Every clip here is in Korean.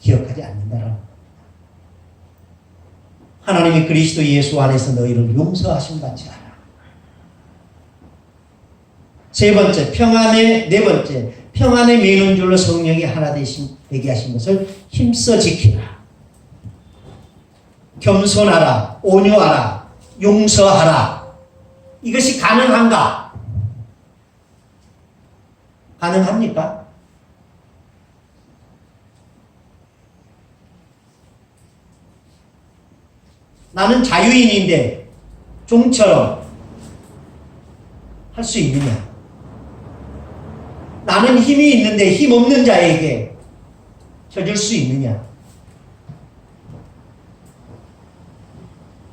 기억하지 않는다라는 겁니다. 하나님이 그리스도 예수 안에서 너희를 용서하신 같이 하라. 세 번째, 네 번째, 평안의 매는줄로 성령이 하나 되게 하신 것을 힘써 지키라. 겸손하라, 온유하라, 용서하라. 이것이 가능한가? 가능합니까? 나는 자유인인데 종처럼 할 수 있느냐? 나는 힘이 있는데 힘없는 자에게 쳐줄 수 있느냐?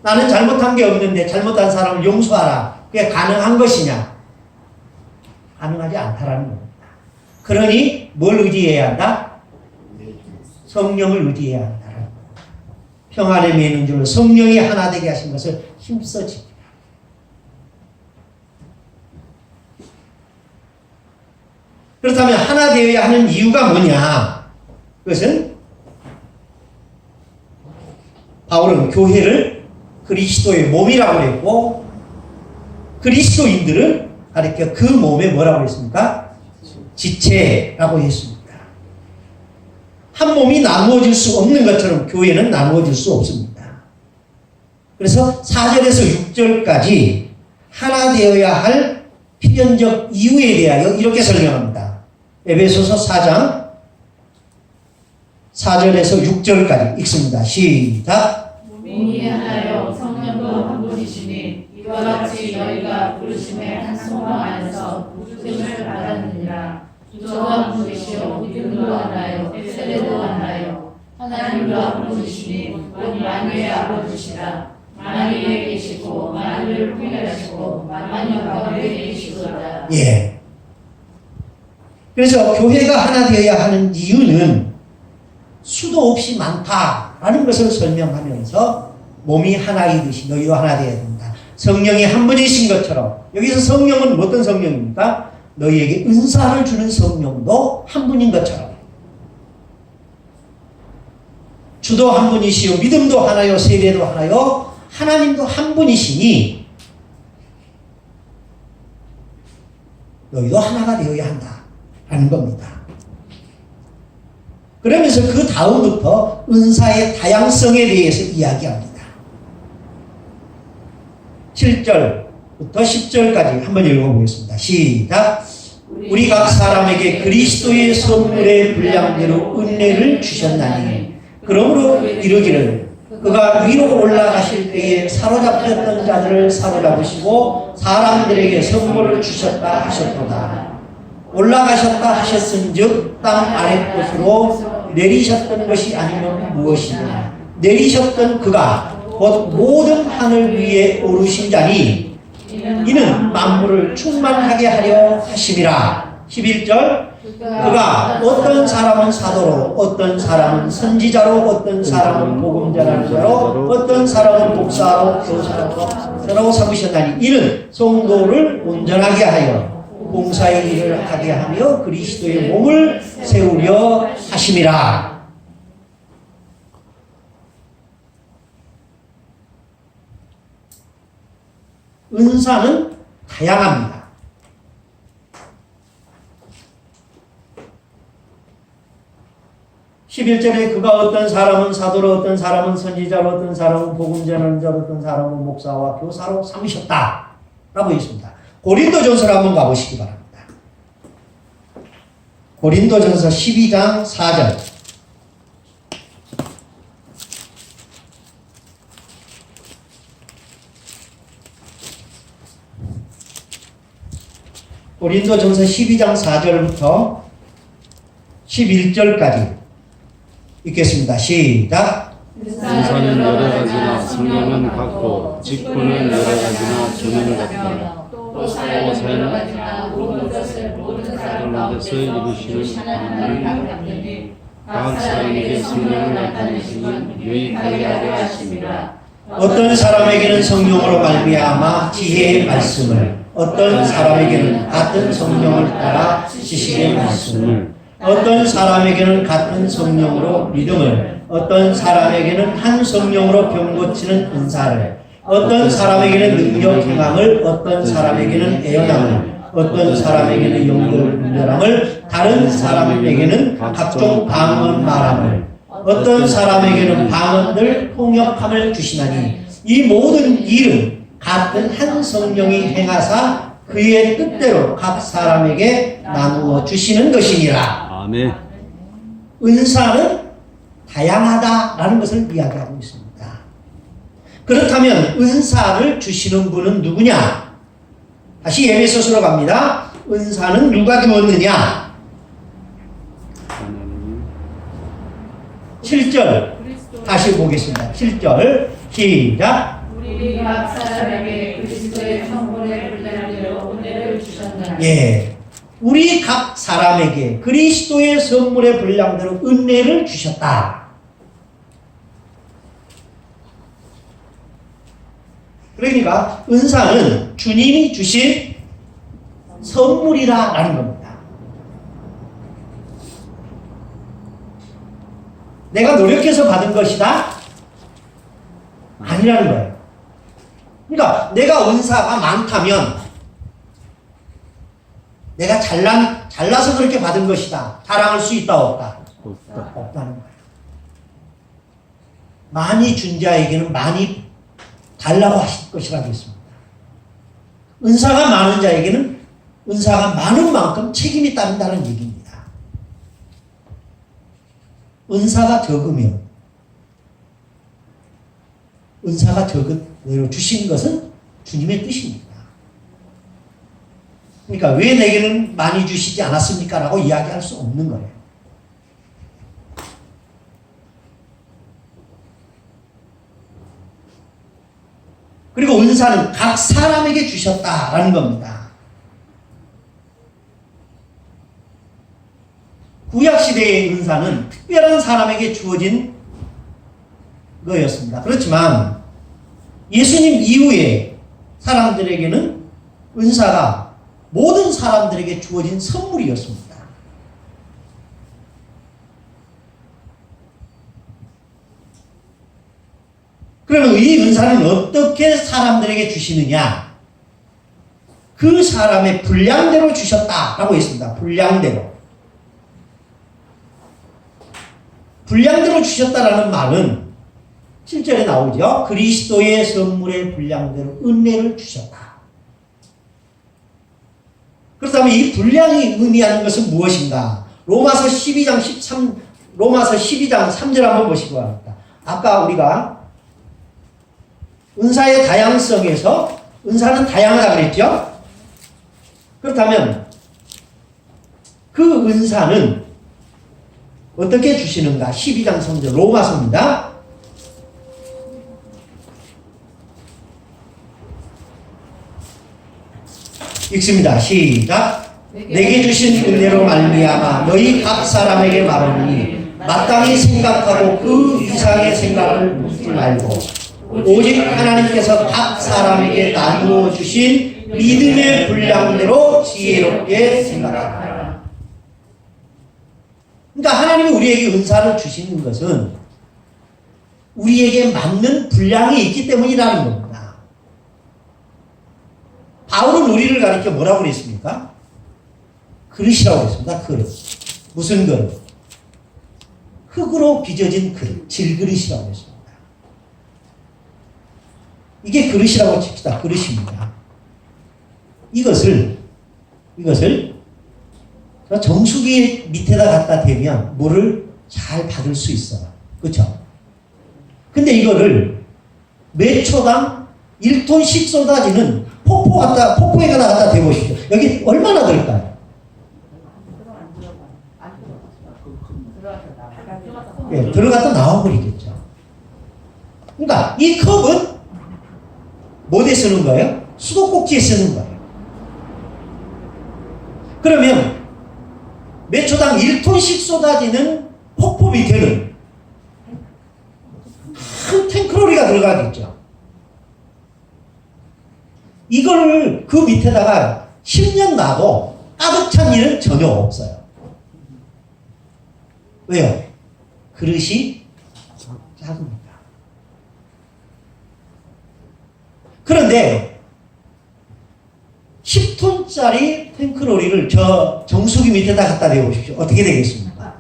나는 잘못한 게 없는데 잘못한 사람을 용서하라. 그게 가능한 것이냐? 가능하지 않다라는 겁니다. 그러니 뭘 의지해야 한다? 성령을 의지해야 한다라는 겁니다. 평안에 매는 줄로 성령이 하나 되게 하신 것을 힘써 지키라. 그렇다면 하나 되어야 하는 이유가 뭐냐? 그것은 바울은 교회를 그리스도의 몸이라고 했고 그리스도인들을 가리켜 그 몸에 뭐라고 했습니까? 지체라고 했습니다. 한 몸이 나누어질 수 없는 것처럼 교회는 나누어질 수 없습니다. 그래서 4절에서 6절까지 하나 되어야 할 필연적 이유에 대하여 이렇게 설명합니다. 에베소서 4장 4절에서 6절까지 읽습니다. 시작. 몸이 하나요 성령도 한 분이시니 이와 같이 너희가 부르심의 한 성령 안에서 부르심을 받았느니라. 주도 한 분이시요 믿음도 하나요 세례도 하나요 하나님도 한 분이시니 곧 만유의 아버지시라. 만유에 계시고 만유를 통일하시고 만유 가운데 계시도다. 예. 그래서 교회가 하나 되어야 하는 이유는 수도 없이 많다라는 것을 설명하면서 몸이 하나이듯이 너희도 하나 되어야 된다. 성령이 한 분이신 것처럼 여기서 성령은 어떤 성령입니까? 너희에게 은사를 주는 성령도 한 분인 것처럼 주도 한 분이시요 믿음도 하나요 세례도 하나요 하나님도 한 분이시니 너희도 하나가 되어야 한다라는 겁니다. 그러면서 그 다음부터 은사의 다양성에 대해서 이야기합니다. 7절부터 10절까지 한번 읽어보겠습니다. 시작. 우리 각 사람에게 그리스도의 선물의 분량대로 은혜를 주셨나니 그러므로 이르기를 그가 위로 올라가실 때에 사로잡혔던 자들을 사로잡으시고 사람들에게 선물을 주셨다 하셨도다. 올라가셨다 하셨은즉 땅 아래 곳으로 내리셨던 것이 아니면 무엇이냐? 내리셨던 그가 곧 모든 하늘 위에 오르신 자니 이는 만물을 충만하게 하려 하심이라. 11절. 그가 어떤 사람은 사도로 어떤 사람은 선지자로 어떤 사람은 복음 전하는 자로 어떤 사람은 목사로 교사로 삼으셨나니 이는 성도를 온전하게 하여 봉사의 일을 하게 하며 그리스도의 몸을 세우려 하심이라. 은사는 다양합니다. (11절에) 그가 어떤 사람은 사도로 어떤 사람은 선지자로 어떤 사람은 복음 전하는 자로 어떤 사람은 목사와 교사로 삼으셨다 라고 있습니다. 고린도전서로 한번 가보시기 바랍니다. 고린도전서 12장 4절. 고린도전서 12장 4절부터 11절까지 읽겠습니다. 시작. 은사는 여러 가지나 성령은 같고 직분은 여러 가지나 주는 같다. 또 사역은 여러 가지나 모든 것을 이루시는 하나님은 각 사람에게 성령을 나타내시면 유익하게 하려 하심이라. 어떤 사람에게는 성령으로 말미암아 지혜의 말씀을 어떤 사람에게는 같은 성령을 따라 지식의 말씀을 어떤 사람에게는 같은 성령으로 믿음을, 어떤 사람에게는 한 성령으로 병 고치는 은사를, 어떤 사람에게는 능력 행함을, 어떤 사람에게는 애언함을, 어떤 사람에게는 영들 분별함을, 다른 사람에게는 각종 방언 말함을, 어떤 사람에게는 방언들 통역함을 주시나니 이 모든 일은 같은 한 성령이 행하사 그의 뜻대로 각 사람에게 나누어 주시는 것이니라. 아멘. 은사는 다양하다라는 것을 이야기하고 있습니다. 그렇다면 은사를 주시는 분은 누구냐? 다시 에베소서로 갑니다. 은사는 누가 주었느냐? 7절 다시 보겠습니다. 7절 시작. 우리 각 사람에게 그리스도의 성분의 분량대로 은혜를 주셨나니. 예, 우리 각 사람에게 그리스도의 선물의 분량대로 은혜를 주셨다. 그러니까 은사는 주님이 주신 선물이라는 겁니다. 내가 노력해서 받은 것이다? 아니라는 거예요. 그러니까 내가 은사가 많다면 내가 잘나서 그렇게 받은 것이다. 자랑할 수 있다 없다? 없다는 거예요. 많이 준 자에게는 많이 달라고 하실 것이라고 했습니다. 은사가 많은 자에게는 은사가 많은 만큼 책임이 따른다는 얘기입니다. 은사가 적으면 은사가 적은대로 주신 것은 주님의 뜻입니다. 그러니까 왜 내게는 많이 주시지 않았습니까? 라고 이야기할 수 없는 거예요. 그리고 은사는 각 사람에게 주셨다라는 겁니다. 구약시대의 은사는 특별한 사람에게 주어진 거였습니다. 그렇지만 예수님 이후에 사람들에게는 은사가 모든 사람들에게 주어진 선물이었습니다. 그러면 이 은사는 어떻게 사람들에게 주시느냐? 그 사람의 분량대로 주셨다라고 했습니다. 분량대로. 분량대로 주셨다라는 말은 7절에 나오죠. 그리스도의 선물의 분량대로 은혜를 주셨다. 그렇다면 이 분량이 의미하는 것은 무엇인가? 로마서 12장 3절 한번 보시기 바랍니다. 아까 우리가 은사의 다양성에서 은사는 다양하다 그랬죠? 그렇다면 그 은사는 어떻게 주시는가? 12장 3절 로마서입니다. 읽습니다. 시작. 내게 주신 은혜로 말미암아 너희 각 사람에게 말하노니 마땅히 생각하고 그 이상의 생각을 묻지 말고 오직 하나님께서 각 사람에게 나누어 주신 믿음의 분량대로 지혜롭게 생각하라. 그러니까 하나님이 우리에게 은사를 주시는 것은 우리에게 맞는 분량이 있기 때문이라는 겁니다. 바울은 우리를 가리켜 뭐라고 그랬습니까? 그릇이라고 했습니다. 그릇. 무슨 그릇? 흙으로 빚어진 그릇, 질그릇이라고 했습니다. 이게 그릇이라고 칩시다. 그릇입니다. 이것을 정수기 밑에다 갖다 대면 물을 잘 받을 수 있어요. 그렇죠? 근데 이거를 몇 초당 1톤씩 쏟아지는 폭포에다 갖다 대보십시오. 여기 얼마나 들까요? 예, 들어갔다 나와버리겠죠. 그러니까 이 컵은 뭐에 쓰는 거예요? 수도꼭지에 쓰는 거예요. 그러면 몇 초당 1톤씩 쏟아지는 폭포 밑에는 큰 탱크로리가 들어가겠죠. 이걸 그 밑에다가 10년 놔도 가득 찬 일은 전혀 없어요. 왜요? 그릇이 작습니다. 그런데 10톤짜리 탱크로리를 저 정수기 밑에다 갖다 대보십시오. 어떻게 되겠습니까?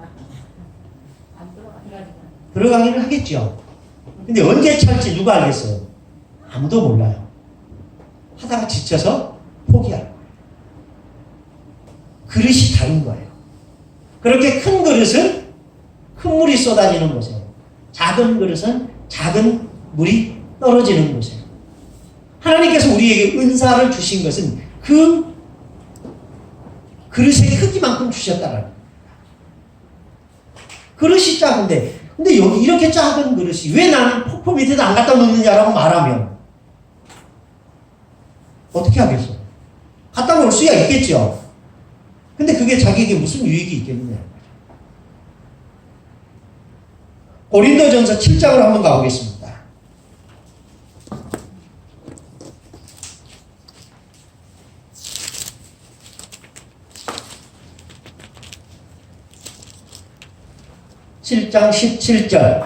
들어가기는 하겠죠. 근데 언제 찰지 누가 알겠어요? 아무도 몰라요. 하다가 지쳐서 포기할 거예요. 그릇이 다른 거예요. 그렇게 큰 그릇은 큰 물이 쏟아지는 곳에, 작은 그릇은 작은 물이 떨어지는 곳에. 하나님께서 우리에게 은사를 주신 것은 그 그릇의 크기만큼 주셨다는 겁니다. 그릇이 작은데, 근데 여기 이렇게 작은 그릇이 왜 나는 폭포 밑에다 안 갖다 놓느냐라고 말하면 어떻게 하겠어? 갖다 놓을 수야 있겠죠. 근데 그게 자기에게 무슨 유익이 있겠느냐. 고린도전서 7장으로 한번 가보겠습니다. (7장 17절)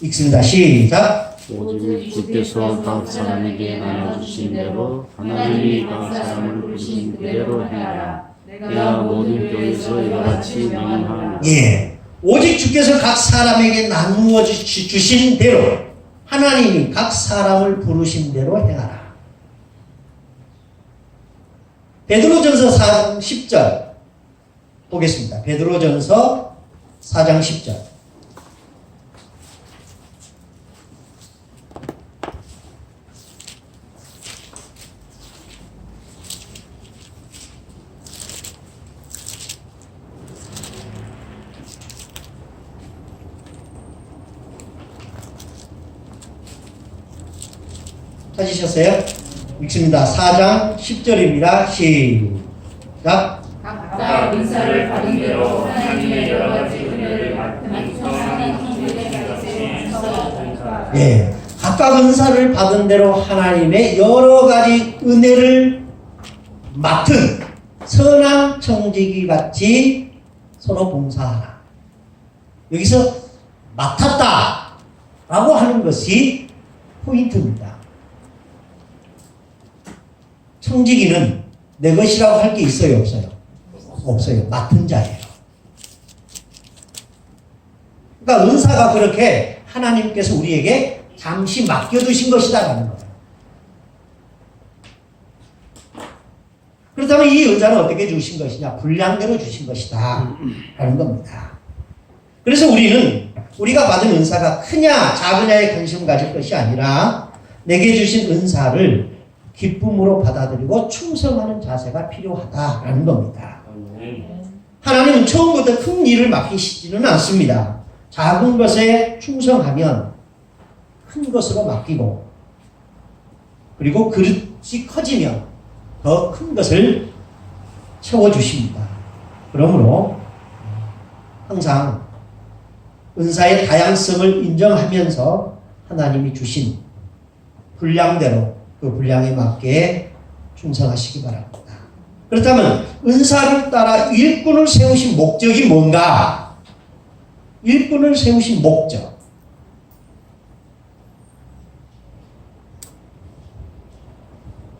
읽습니다. 시작. 오직 주께서 각 사람에게 나눠주신 대로 하나님이 각 사람을 부르신 그대로 행하라. 내가 모든 교회에서 이와 같이 명하노라. 예. 오직 주께서 각 사람에게 나누어 주신 대로 하나님이 각 사람을 부르신 대로 행하라. 베드로전서 4장 10절 보겠습니다. 베드로전서 4장 10절. 찾으셨어요? 읽습니다. 4장 10절입니다. 시작. 각자 은사를 받은 대로 하나님의 여러 가지 은혜를 맡은 성령의 통일된 것에 있어 예. 각각 은사를 받은 대로 하나님의 여러 가지 은혜를 맡은 선한 청지기 같이 서로 봉사하라. 여기서 맡았다 라고 하는 것이 포인트입니다. 청지기는 내 것이라고 할 게 있어요, 없어요? 없어요. 맡은 자예요. 그러니까 은사가 그렇게 하나님께서 우리에게 잠시 맡겨두신 것이다라는 거예요. 그렇다면 이 은사는 어떻게 주신 것이냐? 분량대로 주신 것이다 라는 겁니다. 그래서 우리는 우리가 받은 은사가 크냐 작으냐에 관심을 가질 것이 아니라 내게 주신 은사를 기쁨으로 받아들이고 충성하는 자세가 필요하다라는 겁니다. 하나님은 처음부터 큰 일을 맡기시지는 않습니다. 작은 것에 충성하면 큰 것으로 맡기고, 그리고 그릇이 커지면 더 큰 것을 채워주십니다. 그러므로 항상 은사의 다양성을 인정하면서 하나님이 주신 분량대로 그 분량에 맞게 충성하시기 바랍니다. 그렇다면 은사를 따라 일꾼을 세우신 목적이 뭔가? 일꾼을 세우신 목적.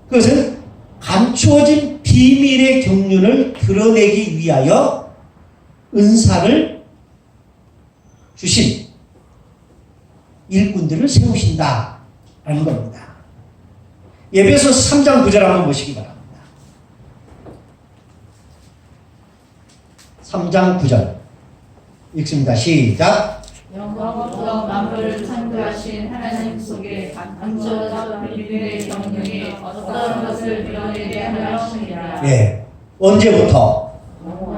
그것은 감추어진 비밀의 경륜을 드러내기 위하여 은사를 주신 일꾼들을 세우신다라는 겁니다. 에베소서 3장 9절 한번 보시기 바랍니다. 3장 9절 읽습니다. 시작. 영광부터 만물을 창조하신 하나님 속에 감춰져 비밀의 경륜이 어떤 것을 드러내게 하려 하시니라. 예. 언제부터?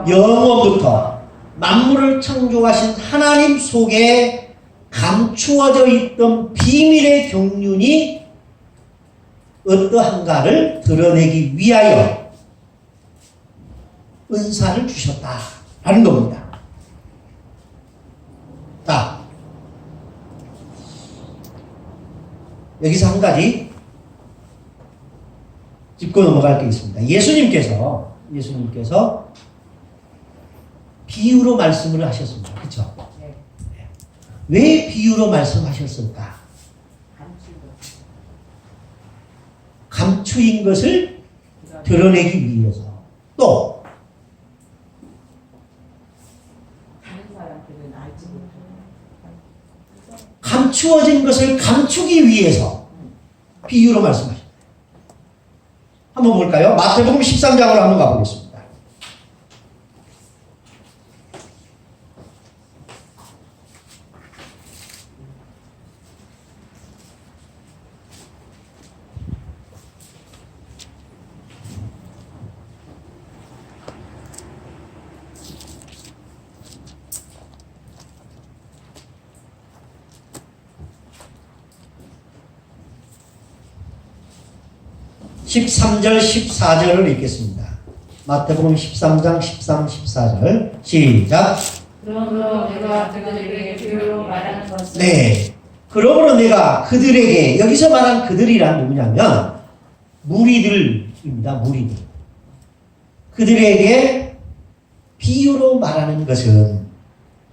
영원부터 만물을 창조하신 하나님 속에 감추어져 있던 비밀의 경륜이 어떠한가를 드러내기 위하여 은사를 주셨다라는 겁니다. 자, 여기서 한 가지 짚고 넘어갈 게 있습니다. 예수님께서 비유로 말씀을 하셨습니다. 그렇죠? 왜 비유로 말씀하셨을까? 감추인 것을 드러내기 위해서. 또 감추어진 것을 감추기 위해서 비유로 말씀하셨다. 한번 볼까요? 마태복음 13장으로 한번 가보겠습니다. (13절) (14절을) 읽겠습니다. 마태복음 13장 13, 14절 시작. 그러므로 내가 그들에게 비유로 말하는 것은 네. 그러므로 내가 그들에게, 여기서 말한 그들이란 누구냐면 무리들입니다. 무리들. 그들에게 비유로 말하는 것은,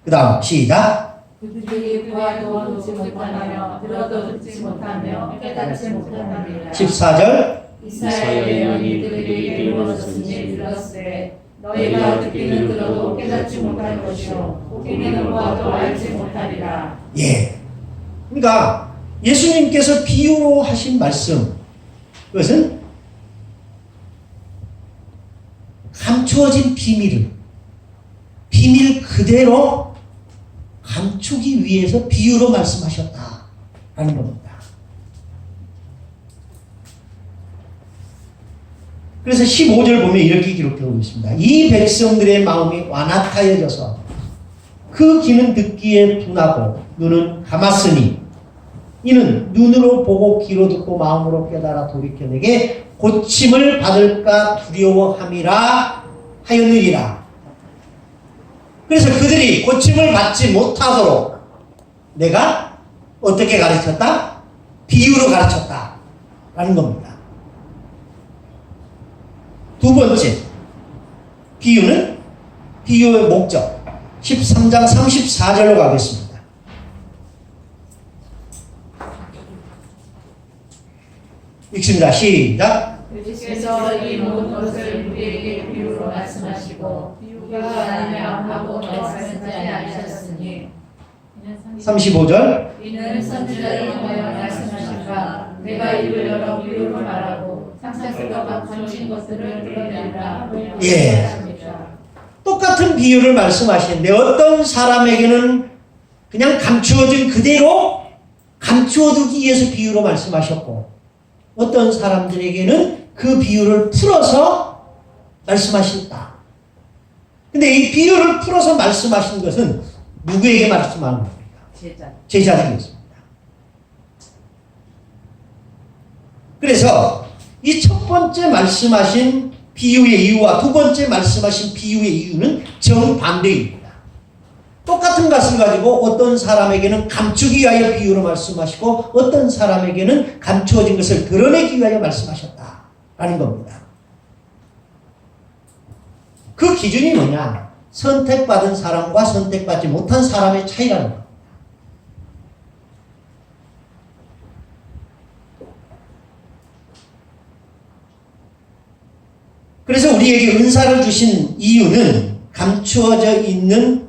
그 다음 시작. 그들에게 보아도 듣지 못하며 들어도 듣지 못하며 깨닫지 못한답니다. 14절. 이스라엘 영이 그들에게 이르렀으니 들었으되 너희가 듣기는 들어도 깨닫지 못할 것이요 보기는 보아도 알지 못하리라. 예. 그러니까 예수님께서 비유로 하신 말씀, 그것은 감추어진 비밀을 비밀 그대로 감추기 위해서 비유로 말씀하셨다라는 겁니다. 그래서 15절 보면 이렇게 기록되고 있습니다. 이 백성들의 마음이 완악하여져서 그 귀는 듣기에 둔하고 눈은 감았으니 이는 눈으로 보고 귀로 듣고 마음으로 깨달아 돌이켜 내게 고침을 받을까 두려워함이라 하였느니라. 그래서 그들이 고침을 받지 못하도록 내가 어떻게 가르쳤다? 비유로 가르쳤다 라는 겁니다. 두 번째, 비유는 비유의 목적. 13장 34절로 가겠습니다. 읽습니다. 시작. 주께서 이 모든 것을 우리에게 비유로 말씀하시고 비유가 아니면 하고 말씀하지 아니하셨으니 35절. 이는 선지자를 통하여 말씀하신가 내가 입을 열어 비유로 말하고 상상스럽고 감춘 것들을 드러내리라. 예. 똑같은 비유를 말씀하시는데 어떤 사람에게는 그냥 감추어진 그대로 감추어두기 위해서 비유로 말씀하셨고 어떤 사람들에게는 그 비유를 풀어서 말씀하셨다. 근데 이 비유를 풀어서 말씀하신 것은 누구에게 말씀하는 겁니까? 제자들이었습니다. 그래서 이 첫 번째 말씀하신 비유의 이유와 두 번째 말씀하신 비유의 이유는 정반대입니다. 똑같은 것을 가지고 어떤 사람에게는 감추기 위하여 비유로 말씀하시고 어떤 사람에게는 감추어진 것을 드러내기 위하여 말씀하셨다라는 겁니다. 그 기준이 뭐냐? 선택받은 사람과 선택받지 못한 사람의 차이라는 겁니다. 그래서 우리에게 은사를 주신 이유는 감추어져 있는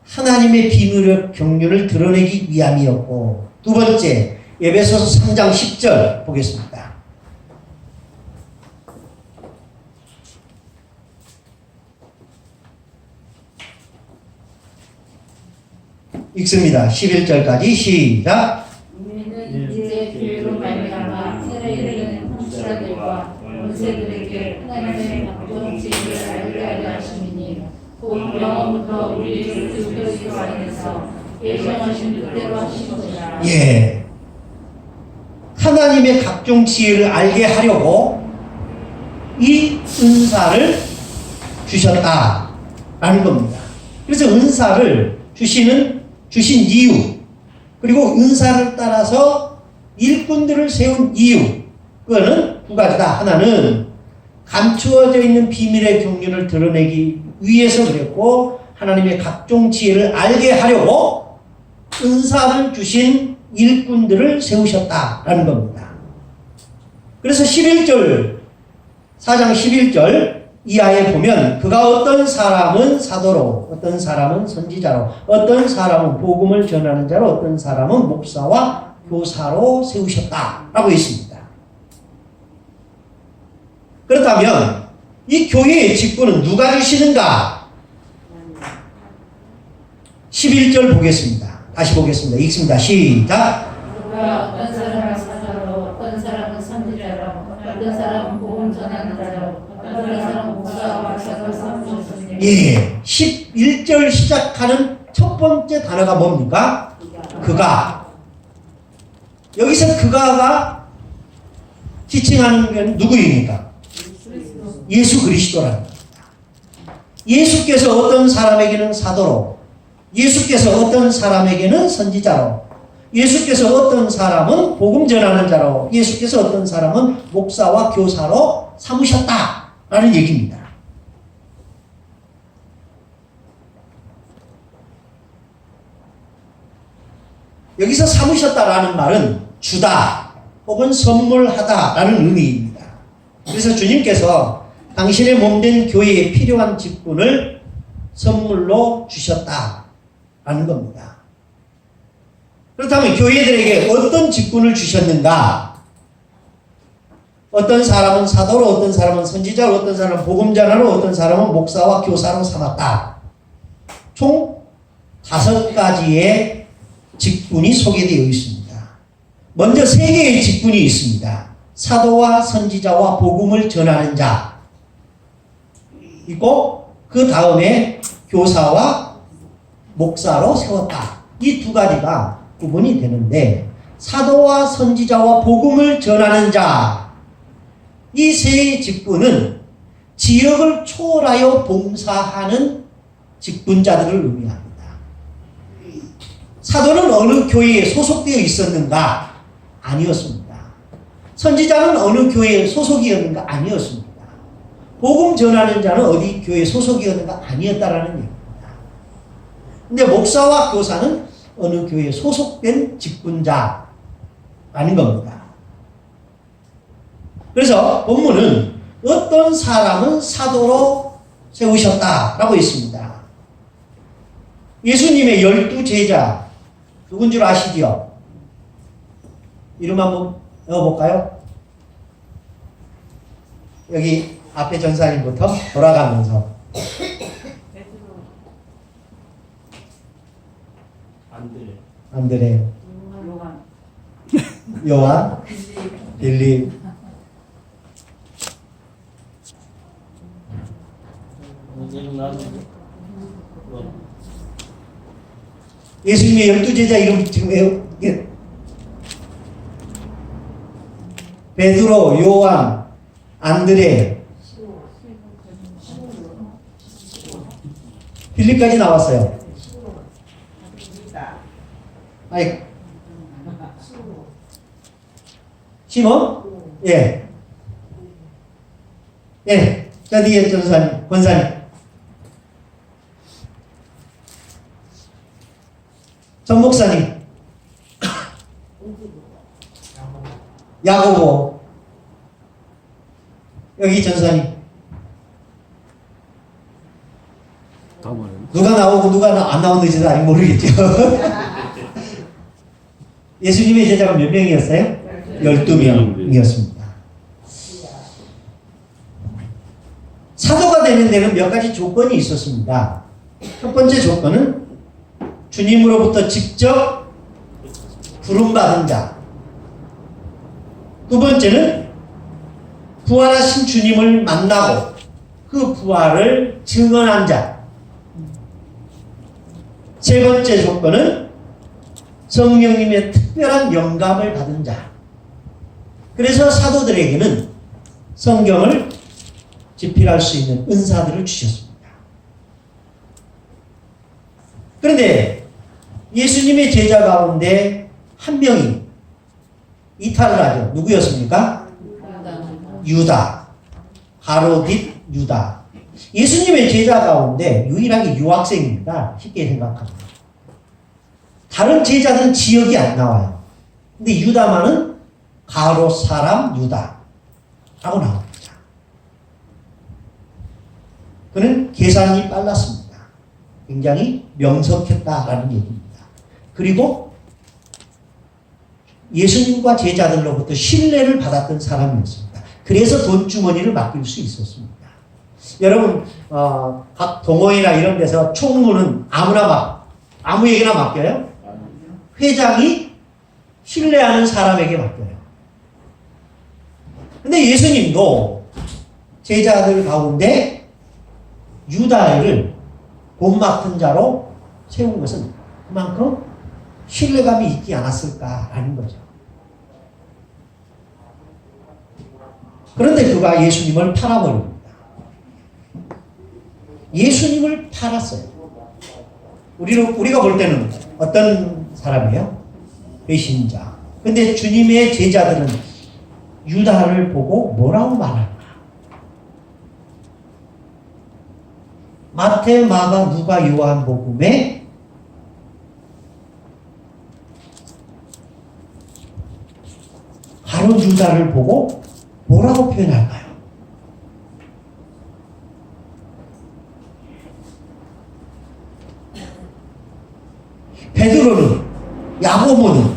하나님의 비밀의 경륜을 드러내기 위함이었고 두 번째, 에베소서 3장 10절 보겠습니다. 읽습니다. 11절까지 시작. 우리는 이제 비유로 말미암아 새에 이르는 홍수자들과 원세들에게 하나님의 각종 지혜를 알게 하려 하심이니 곧 영원부터 우리 주 그리스도 안에서 예정하신 뜻대로 하시느니라. 예. 하나님의 각종 지혜를 알게 하려고 이 은사를 주셨다라는 겁니다. 그래서 은사를 주신 이유, 그리고 은사를 따라서 일꾼들을 세운 이유, 그거는 두 가지다. 하나는 감추어져 있는 비밀의 경륜을 드러내기 위해서 그랬고, 하나님의 각종 지혜를 알게 하려고 은사를 주신 일꾼들을 세우셨다라는 겁니다. 그래서 11절 4장 11절 이하에 보면 그가 어떤 사람은 사도로 어떤 사람은 선지자로 어떤 사람은 복음을 전하는 자로 어떤 사람은 목사와 교사로 세우셨다라고 있습니다. 그렇다면 이 교회의 직분은 누가 주시는가? 11절 보겠습니다. 다시 보겠습니다. 읽습니다. 시작. 누가 어떤 사람은 사자로 어떤 사람은 선지자로 어떤 사람은 복음 전하는 자로 어떤 사람은 목사와 교사로 삼으셨으니 예, 11절 시작하는 첫 번째 단어가 뭡니까? 그가. 여기서 그가가 지칭하는 건 누구입니까? 예수 그리스도라는 겁니다. 예수께서 어떤 사람에게는 사도로, 예수께서 어떤 사람에게는 선지자로, 예수께서 어떤 사람은 복음 전하는 자로, 예수께서 어떤 사람은 목사와 교사로 삼으셨다라는 얘기입니다. 여기서 삼으셨다라는 말은 주다 혹은 선물하다라는 의미입니다. 그래서 주님께서 당신의 몸된 교회에 필요한 직분을 선물로 주셨다라는 겁니다. 그렇다면 교회들에게 어떤 직분을 주셨는가? 어떤 사람은 사도로, 어떤 사람은 선지자로, 어떤 사람은 복음전하로, 어떤 사람은 목사와 교사로 삼았다. 총 5가지의 직분이 소개되어 있습니다. 먼저 3개의 직분이 있습니다. 사도와 선지자와 복음을 전하는 자 있고 그 다음에 교사와 목사로 세웠다. 이 2가지가 구분이 되는데 사도와 선지자와 복음을 전하는 자 이 3 직분은 지역을 초월하여 봉사하는 직분자들을 의미합니다. 사도는 어느 교회에 소속되어 있었는가? 아니었습니다. 선지자는 어느 교회에 소속이었는가? 아니었습니다. 복음 전하는 자는 어디 교회에 소속이었는가? 아니었다라는 얘기입니다. 근데 목사와 교사는 어느 교회에 소속된 직분자라는 겁니다. 그래서 본문은 어떤 사람은 사도로 세우셨다라고 있습니다. 예수님의 12제자 누군 줄 아시디요? 이름 한번 넣어볼까요? 여기 앞에 전사님부터 돌아가면서 안드레, 요한, 빌립, 예수님의 12제자 이름 지금 베드로, 요한, 안드레, 빌립까지 나왔어요. 아니, 시몬? 예. 예. 저 뒤에 전사님, 권사님. 전 목사님. 야고보. 여기 전사님. 누가 나오고 누가 안 나오는지는 아직 모르겠죠. 예수님의 제자가 몇 명이었어요? 12명이었습니다. 사도가 되는 데는 몇 가지 조건이 있었습니다. 첫 번째 조건은 주님으로부터 직접 부름받은 자. 두 번째는 부활하신 주님을 만나고 그 부활을 증언한 자. 세 번째 조건은 성령님의 특별한 영감을 받은 자. 그래서 사도들에게는 성경을 집필할 수 있는 은사들을 주셨습니다. 그런데 예수님의 제자 가운데 한 명이 이탈을 하죠. 누구였습니까? 유다. 가로딧 유다. 예수님의 제자 가운데 유일하게 유학생입니다. 쉽게 생각하면. 다른 제자들은 지역이 안 나와요. 근데 유다만은 가롯 사람 유다라고 나옵니다. 그는 계산이 빨랐습니다. 굉장히 명석했다라는 얘기입니다. 그리고 예수님과 제자들로부터 신뢰를 받았던 사람이었습니다. 그래서 돈주머니를 맡길 수 있었습니다. 여러분 각 동호회나 이런 데서 총무는 아무에게나 맡겨요? 회장이 신뢰하는 사람에게 맡겨요. 근데 예수님도 제자들 가운데 유다를 돈 맡은 자로 세운 것은 그만큼 신뢰감이 있지 않았을까라는 거죠. 그런데 그가 예수님을 팔아버립니다. 예수님을 팔았어요. 우리가 볼 때는 어떤 사람이에요? 배신자. 근데 주님의 제자들은 유다를 보고 뭐라고 말할까? 마태, 마가, 누가, 요한복음에 가룟 유다를 보고 뭐라고 표현할까요? 베드로는, 야고보는,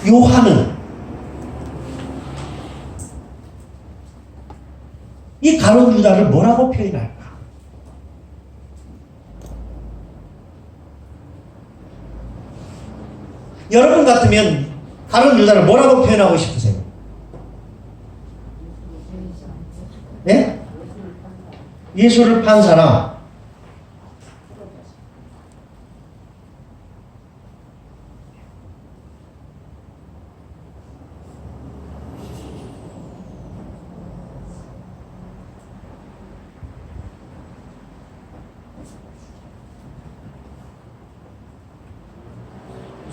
요한은 이 가룟 유다를 뭐라고 표현할까? 여러분 같으면 가룟 유다를 뭐라고 표현하고 싶으세요? 네? 예수를 판 사람.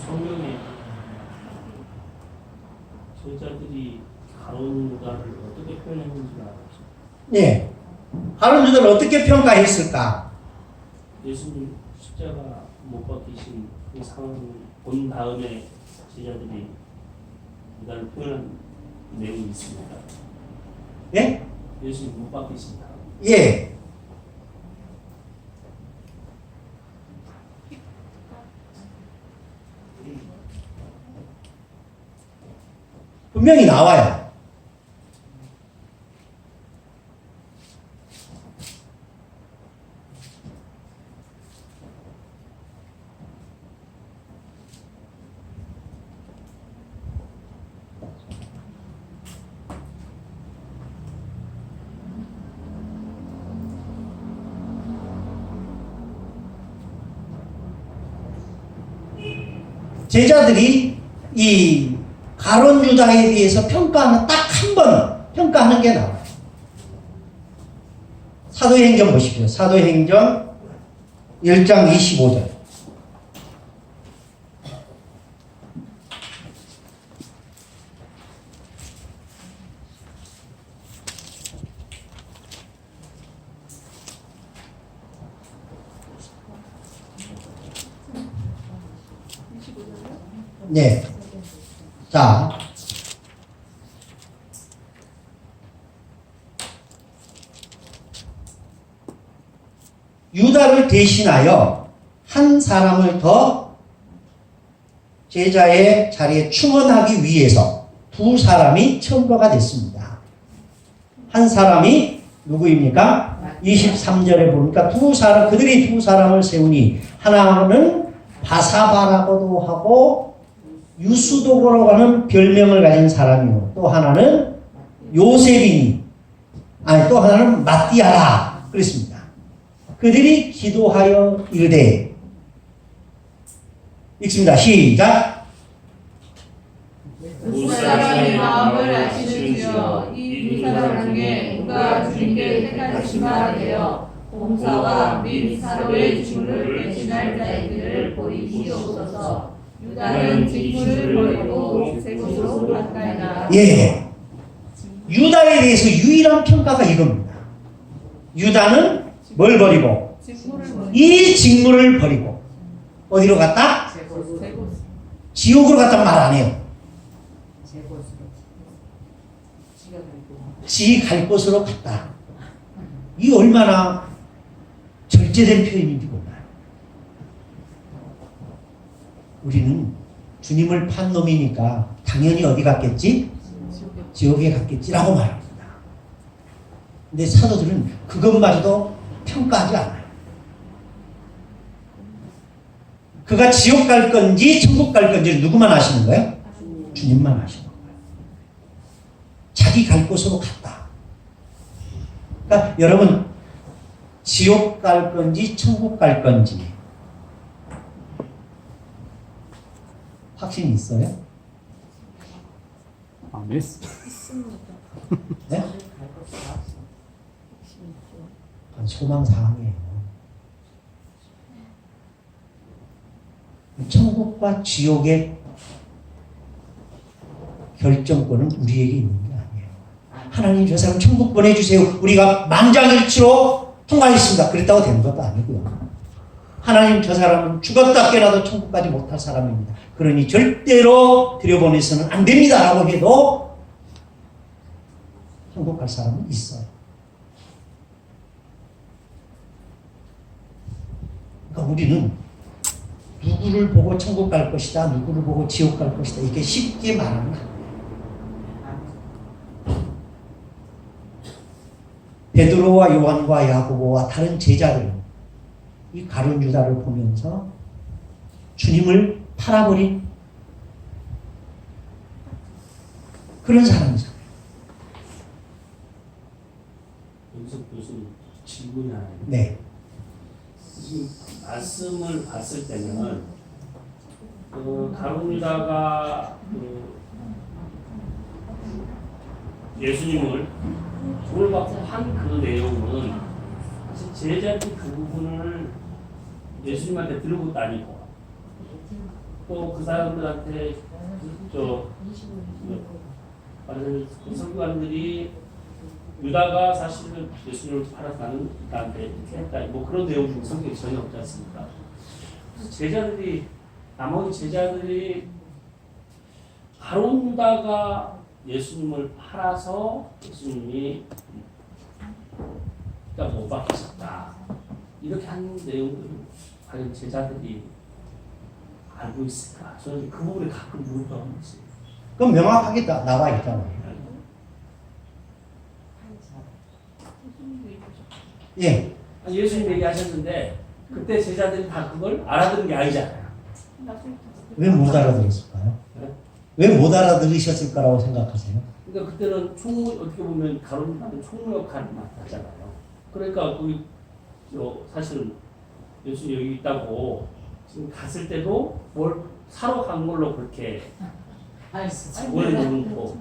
성경에 제자들이 가룟 유다를 어떻게 표현했는지 알았죠. 네. 가룟 유다를 어떻게 평가했을까? 예수님 십자가 못 박히신 그 상황을 본 다음에 제자들이 유다를 표현한 내용이 있습니다. 예? 예수님 못 박히신 다음. 예. 분명히 나와요. 제자들이 이 가룟 유다에 대해서 평가하는 딱 한 번 평가하는 게 나와요. 사도행전 보십시오. 사도행전 1장 25절. 네. 자. 유다를 대신하여 한 사람을 더 제자의 자리에 충원하기 위해서 두 사람이 첨부가 됐습니다. 한 사람이 누구입니까? 23절에 보니까 그들이 두 사람을 세우니 하나는 바사바라고도 하고 유수도고라고 하는 별명을 가진 사람이요. 또 하나는 요셉이니 또 하나는 마띠아라 그랬습니다. 그들이 기도하여 이르되 읽습니다. 시작. 두 사람의 마음을 아시는 주여 이 두 사람에게 누가 주님께 택하신 바 되어 봉사와 및 사도의 직분을 대신할 자들을 보이시옵소서. 유다는 직분을 버리고 새 곳으로 갔나이다. 예. 유다에 대해서 유일한 평가가 이겁니다. 유다는 뭘 버리고? 이 직무를 버리고 어디로 갔다? 지옥으로 갔다는 말 안 해요. 지 갈 곳으로 갔다. 이 얼마나 절제된 표현인지 몰라요. 우리는 주님을 판 놈이니까 당연히 어디 갔겠지? 지옥에 갔겠지라고 말합니다. 근데 사도들은 그것마저도 평가하지 않아요. 그가 지옥 갈 건지 천국 갈 건지 누구만 아시는 거예요? 주님만 아시는 거예요. 자기 갈 곳으로 갔다. 그러니까 여러분 지옥 갈 건지 천국 갈 건지 확신이 있어요? 아멘. 네? 소망사항이에요. 천국과 지옥의 결정권은 우리에게 있는 게 아니에요. 하나님 저 사람 천국 보내주세요. 우리가 만장일치로 통과했습니다. 그랬다고 되는 것도 아니고요. 하나님 저 사람은 죽었다 깨어나도 천국까지 못할 사람입니다. 그러니 절대로 들여보내서는 안 됩니다. 라고 해도 천국 갈 사람은 있어요. 그러니까 우리는 누구를 보고 천국 갈 것이다, 누구를 보고 지옥 갈 것이다, 이렇게 쉽게 말하면 안 돼요. 베드로와 요한과 야고보와 다른 제자들은 이 가룟 유다를 보면서 주님을 팔아버린 그런 사람이잖아요. 여기서 교수님 질문이 하나 있는데 네. 지금 말씀을 봤을 때는 가룟 유다가 예수님을 돈을 받고 한 그 내용은 사실 제자들이 그 부분을 예수님한테 들고 다니고 또 그 사람들한테 선교관들이 유다가 사실은 예수님을 팔아서 나한테 이렇게 했다. 뭐 그런 내용 중에 성경에 전혀 없지 않습니까? 그래서 나머지 제자들이 가룟 유다가 예수님을 팔아서 예수님이 못 박히셨다. 이렇게 한 내용들을 과연 제자들이 알고 있을까? 저는 그 부분에 가끔 물어보는 거지. 그럼 명확하게 나와 있잖아요. 예. 예수님 얘기하셨는데 그때 제자들이 다 그걸 알아들은 게 아니잖아요. 왜 못 알아들었을까요? 네? 왜 못 알아들으셨을 거라고 생각하세요? 그러니까 그때는 어떻게 보면 가룟 유다는 총무 역할을 맡았잖아요. 그러니까 사실은 예수님 여기 있다고 지금 갔을 때도 뭘 사러 간 걸로 그렇게 보여주는 거.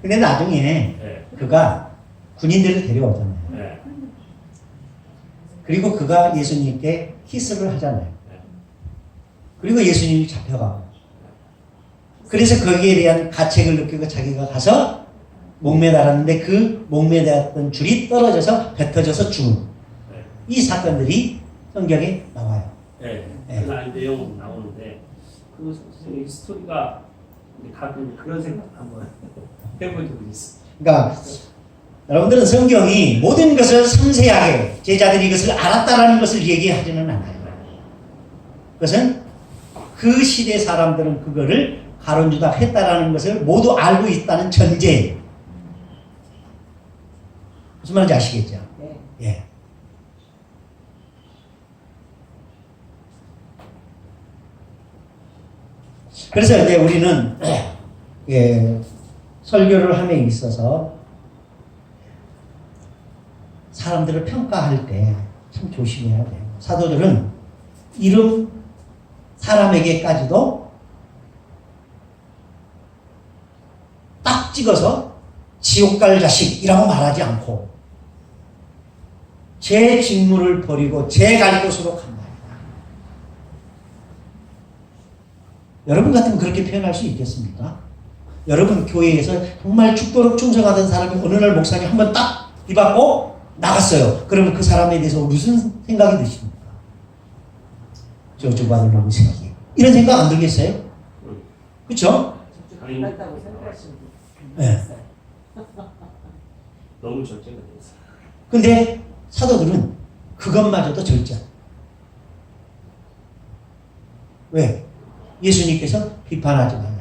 근데 나중에 네. 그가 군인들을 데려오잖아요. 네. 그리고 그가 예수님께 키스를 하잖아요. 네. 그리고 예수님이 잡혀가고. 그래서 거기에 대한 가책을 느끼고 자기가 가서 목매달았는데 그 목매달았던 줄이 떨어져서 뱉어져서 죽은 네. 이 사건들이 성경에 나와요. 네. 네. 그런 내용은 나오는데 이 스토리가 가끔 그런 생각 한번 해본 적이 있어요. 그러니까 여러분들은 성경이 모든 것을 섬세하게 제자들이 이것을 알았다라는 것을 얘기하지는 않아요. 그것은 그 시대 사람들은 그거를 가룟 유다 했다라는 것을 모두 알고 있다는 전제예요. 무슨 말인지 아시겠죠? 네. 예. 그래서 이제 우리는 설교를 함에 있어서 사람들을 평가할 때 참 조심해야 돼요. 사도들은 이름 사람에게까지도 딱 찍어서 지옥 갈 자식이라고 말하지 않고 제 직무를 버리고 제 갈 곳으로 간다. 여러분 같으면 그렇게 표현할 수 있겠습니까? 여러분 교회에서 정말 죽도록 충성하던 사람이 어느 날 목사님 한번 딱 비받고 나갔어요. 그러면 그 사람에 대해서 무슨 생각이 드십니까? 저 받을 놈의 새끼. 이런 생각 안 들겠어요? 그렇죠? 아니, 그렇다고 생각하시는 네. 너무 절제가 돼서. 근데 사도들은 그것마저도 절제. 왜? 예수님께서 비판하지 말라.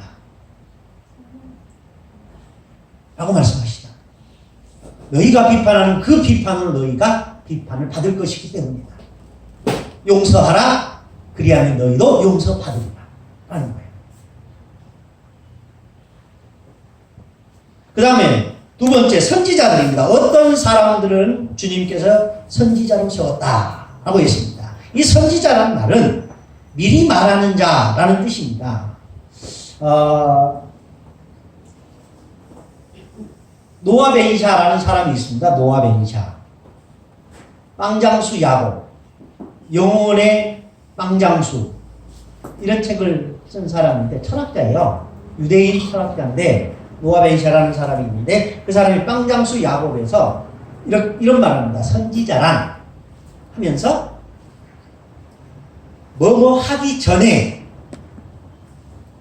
라고 말씀하시다. 너희가 비판하는 그 비판으로 너희가 비판을 받을 것이기 때문이다. 용서하라. 그리하면 너희도 용서받으리라. 라는 거예요. 그 다음에 두 번째 선지자들입니다. 어떤 사람들은 주님께서 선지자로 세웠다 라고 했습니다. 이 선지자라는 말은 미리 말하는 자라는 뜻입니다. 노아 베니샤라는 사람이 있습니다. 노아 베니샤. 빵장수 야곱, 영혼의 빵장수, 이런 책을 쓴 사람인데 철학자예요. 유대인 철학자인데 노아 베니샤라는 사람이 있는데 그 사람이 빵장수 야곱에서 이런 말을 합니다. 선지자란 하면서 뭐뭐 하기 전에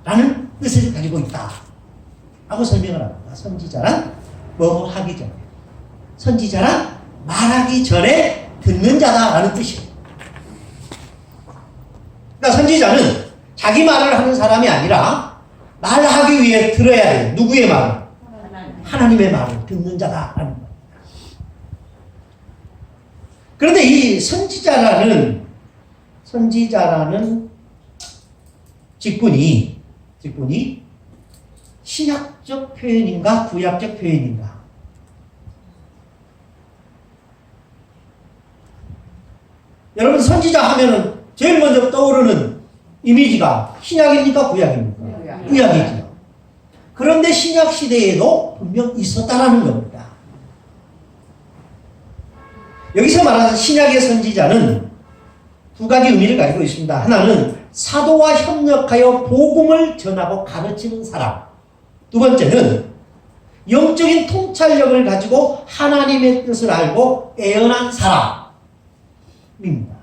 라는 뜻을 가지고 있다 하고 설명을 합니다. 선지자란 뭐뭐 하기 전에, 선지자란 말하기 전에 듣는 자다라는 뜻이에요. 그러니까 선지자는 자기 말을 하는 사람이 아니라 말하기 위해 들어야 돼요. 누구의 말을? 하나님의 말을 듣는 자다라는 겁니다. 그런데 이 선지자라는 직분이 신약적 표현인가 구약적 표현인가? 여러분 선지자 하면은 제일 먼저 떠오르는 이미지가 신약입니까 구약입니까? 구약이죠. 그런데 신약 시대에도 분명 있었다라는 겁니다. 여기서 말하는 신약의 선지자는 두 가지 의미를 가지고 있습니다. 하나는 사도와 협력하여 복음을 전하고 가르치는 사람. 두 번째는 영적인 통찰력을 가지고 하나님의 뜻을 알고 애언한 사람입니다.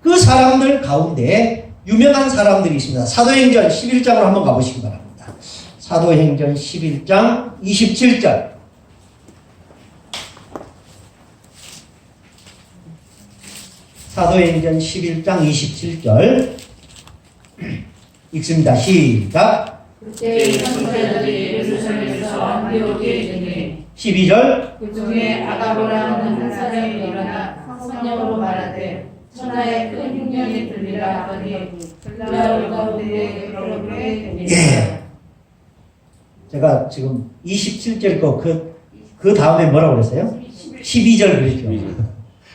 그 사람들 가운데 유명한 사람들이 있습니다. 사도행전 11장으로 한번 가보시기 바랍니다. 사도행전 11장 27절. 사도행전 11장 27절 읽습니다. 시작. 그때 선지자들이 예루살렘에서 안디옥에 이르니 12절. 그 중에 아가보라는 한 사람이 일어나 성령으로 말하되 천하에 큰 흉년이 들리라 하더니 들라올 가운데 그렇게 되니라. 예. 제가 지금 27절 그 다음에 뭐라고 그랬어요? 12절 그랬죠.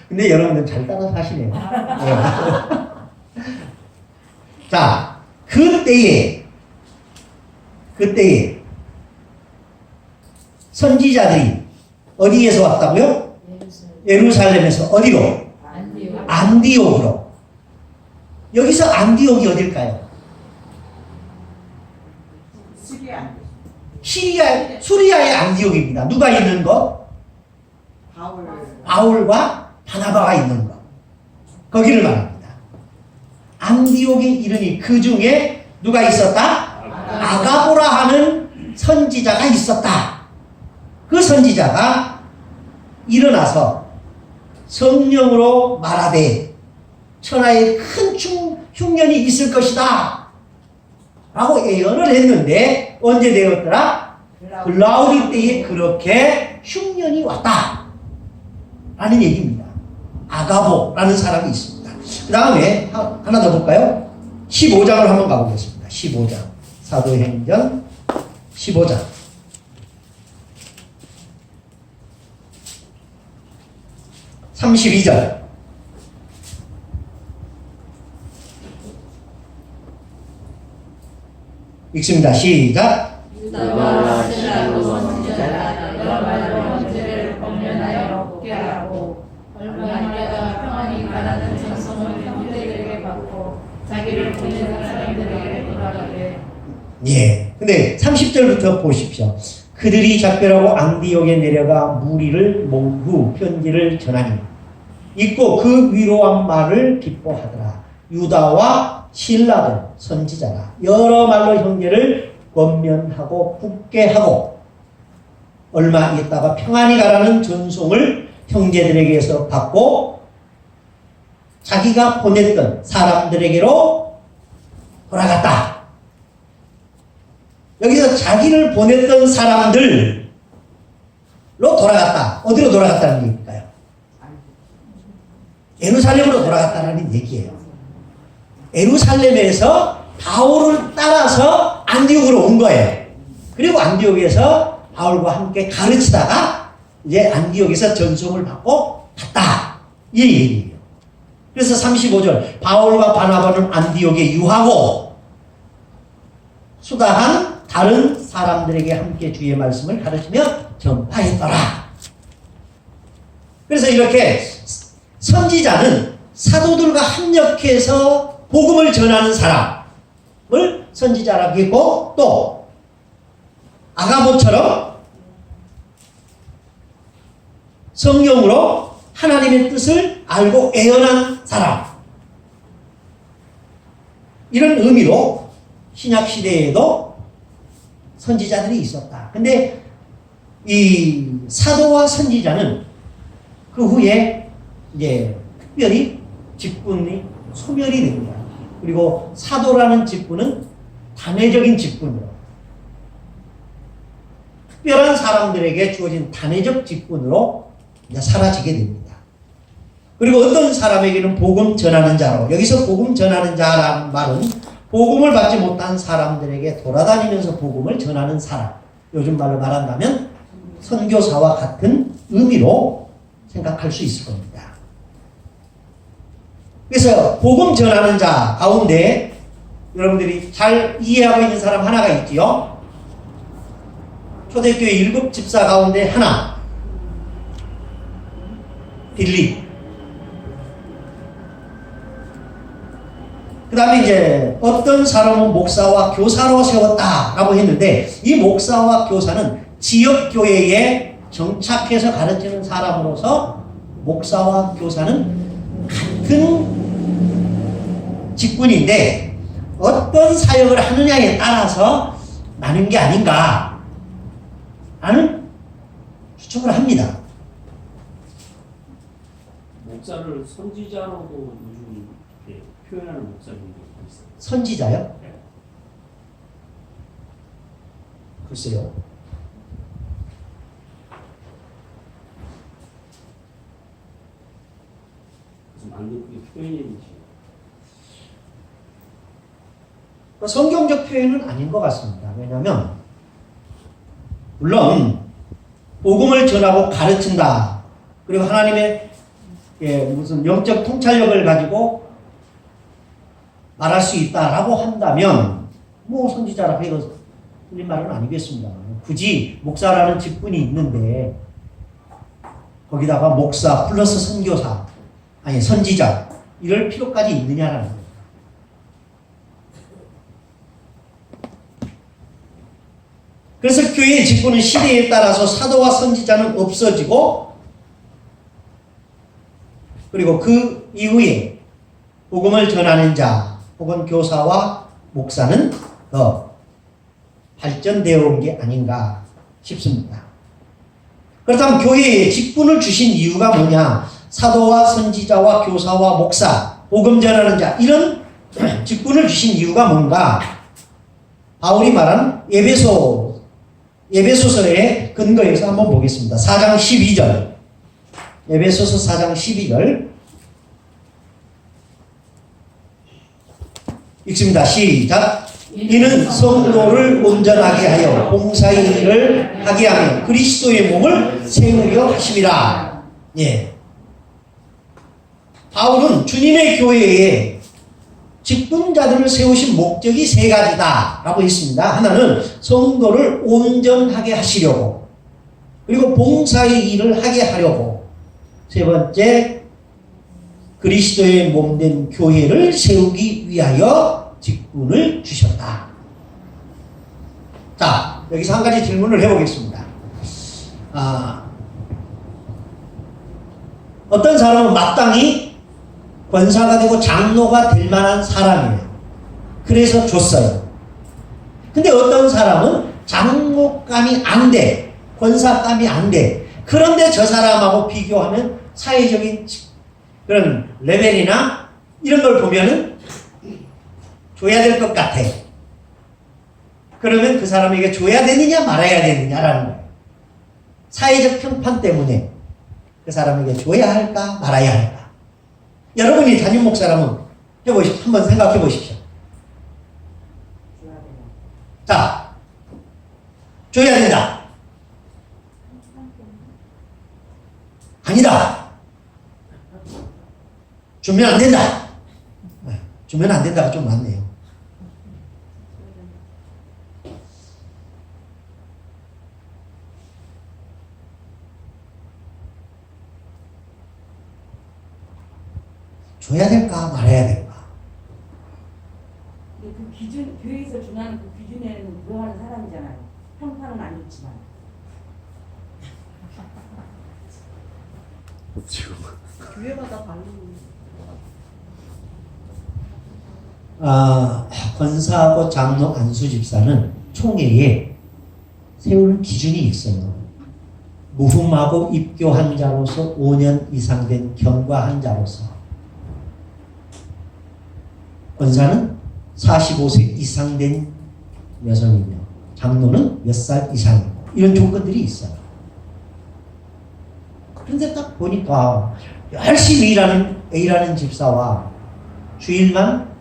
근데 여러분들 잘 따라서 하시네요. 네. 자, 그때에 선지자들이 어디에서 왔다고요? 예루살렘에서 어디로? 안디옥으로. 여기서 안디옥이 어딜까요? 수리아의 안디옥입니다. 누가 있는 것? 바울과 바나바가 있는 것. 거기를 말합니다. 안디옥에 이르니 그 중에 누가 있었다? 아가보라 하는 선지자가 있었다. 그 선지자가 일어나서 성령으로 말하되 천하에 큰 흉년이 있을 것이다 라고 예언을 했는데 언제 되었더라? 글라우디 때에 그렇게 흉년이 왔다 라는 얘기입니다. 아가보라는 사람이 있습니다. 그 다음에 하나 더 볼까요? 15장을 한번 가보겠습니다. 15장 사도행전 15장 32절 읽습니다. 시작. 유다와 신라로 선지자가 여러 말로 형제를 권면하여 복게 하고 얼마나 평안히 가라는 전성을 형제들에게 받고 자기를 보내는 사람들에게 돌아가되. 예. 근데 30절부터 보십시오. 그들이 작별하고 안디옥에 내려가 무리를 모은 후 편지를 전하니 읽고 그 위로한 말을 기뻐하더라. 유다와 신라들 선지자라 여러 말로 형제를 권면하고 굳게 하고 얼마 있다가 평안히 가라는 전송을 형제들에게서 받고 자기가 보냈던 사람들에게로 돌아갔다. 여기서 자기를 보냈던 사람들로 돌아갔다. 어디로 돌아갔다는 얘기일까요? 예루살렘으로 돌아갔다는 얘기예요. 예루살렘에서 바울을 따라서 안디옥으로 온 거예요. 그리고 안디옥에서 바울과 함께 가르치다가 이제 안디옥에서 전송을 받고 갔다. 이 얘기예요. 그래서 35절 바울과 바나바는 안디옥에 유하고 수다한 다른 사람들에게 함께 주의 말씀을 가르치며 전파했더라. 그래서 이렇게 선지자는 사도들과 합력해서 복음을 전하는 사람을 선지자라고 했고 또 아가보처럼 성령으로 하나님의 뜻을 알고 애연한 사람 이런 의미로 신약 시대에도 선지자들이 있었다. 근데 이 사도와 선지자는 그 후에 이제 특별히 직분이 소멸이 됩니다. 그리고 사도라는 직분은 단회적인 직분으로 특별한 사람들에게 주어진 단회적 직분으로 이제 사라지게 됩니다. 그리고 어떤 사람에게는 복음 전하는 자로 여기서 복음 전하는 자라는 말은 복음을 받지 못한 사람들에게 돌아다니면서 복음을 전하는 사람 요즘 말로 말한다면 선교사와 같은 의미로 생각할 수 있을 겁니다. 그래서 복음 전하는 자 가운데 여러분들이 잘 이해하고 있는 사람 하나가 있지요. 초대교회 7 집사 가운데 하나 빌립. 그 다음에 이제 어떤 사람은 목사와 교사로 세웠다라고 했는데 이 목사와 교사는 지역교회에 정착해서 가르치는 사람으로서 목사와 교사는 같은 직분인데 어떤 사역을 하느냐에 따라서 나는 게 아닌가 라는 추측을 합니다. 목사를 선지자로도 요즘 이렇게 표현하는 목사님도 있어요. 선지자요? 네. 글쎄요. 그래서 만든 그게 표현이지. 성경적 표현은 아닌 것 같습니다. 왜냐하면 물론 복음을 전하고 가르친다. 그리고 하나님의 무슨 영적 통찰력을 가지고 말할 수 있다라고 한다면 뭐 선지자라고 해도 틀린 말은 아니겠습니다. 굳이 목사라는 직분이 있는데 거기다가 목사 플러스 선교사 아니 선지자 이럴 필요까지 있느냐라는 거예요. 그래서 교회의 직분은 시대에 따라서 사도와 선지자는 없어지고 그리고 그 이후에 복음을 전하는 자 혹은 교사와 목사는 더 발전되어 온 게 아닌가 싶습니다. 그렇다면 교회에 직분을 주신 이유가 뭐냐? 사도와 선지자와 교사와 목사, 복음 전하는 자 이런 직분을 주신 이유가 뭔가? 바울이 말한 에베소서의 근거에서 한번 보겠습니다. 4장 12절 에베소서 4장 12절 읽습니다. 시작. 이는 성도를 온전하게 하여 봉사의 일을 하게 하며 그리스도의 몸을 세우려 하심이라. 예. 바울은 주님의 교회에 직분자들을 세우신 목적이 세 가지다 라고 했습니다. 하나는 성도를 온전하게 하시려고, 그리고 봉사의 일을 하게 하려고, 세 번째 그리스도의 몸된 교회를 세우기 위하여 직분을 주셨다. 자, 여기서 한 가지 질문을 해보겠습니다. 어떤 사람은 마땅히 권사가 되고 장로가 될 만한 사람이에요. 그래서 줬어요. 근데 어떤 사람은 장로감이 안 돼. 권사감이 안 돼. 그런데 저 사람하고 비교하면 사회적인 그런 레벨이나 이런 걸 보면은 줘야 될 것 같아. 그러면 그 사람에게 줘야 되느냐 말아야 되느냐라는 거예요. 사회적 평판 때문에 그 사람에게 줘야 할까 말아야 할까. 여러분이 담임 목사라면 한번 생각해 보십시오. 자, 줘야 된다. 아니다. 주면 안 된다. 주면 안 된다가 좀 많네요. 줘야 될까 말아야 될까. 근데 그 기준, 교회에서 준하는 그 기준에는 들어가는 사람이잖아요. 평판은 안 좋지만. 지금 교회마다 다른. 권사하고 장로 안수 집사는 총회에 세우는 기준이 있어요. 무흠하고 입교한 자로서 5년 이상 된 경과한 자로서, 권사는 45세 이상 된 여성이며 장로는 몇 살 이상이고 이런 조건들이 있어요. 그런데 딱 보니까 열심히 일하는 A라는 집사와 주일만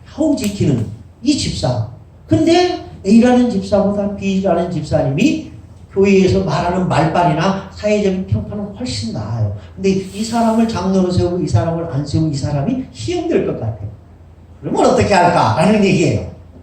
하고 지키는 이 집사. 근데 A라는 집사보다 B라는 집사님이 교회에서 말하는 말빨이나 사회적인 평판은 훨씬 나아요. 근데 이 사람을 장로로 세우고 이 사람을 안 세우고 이 사람이 희용될 것 같아요. 그러면 어떻게 할까라는 얘기예요.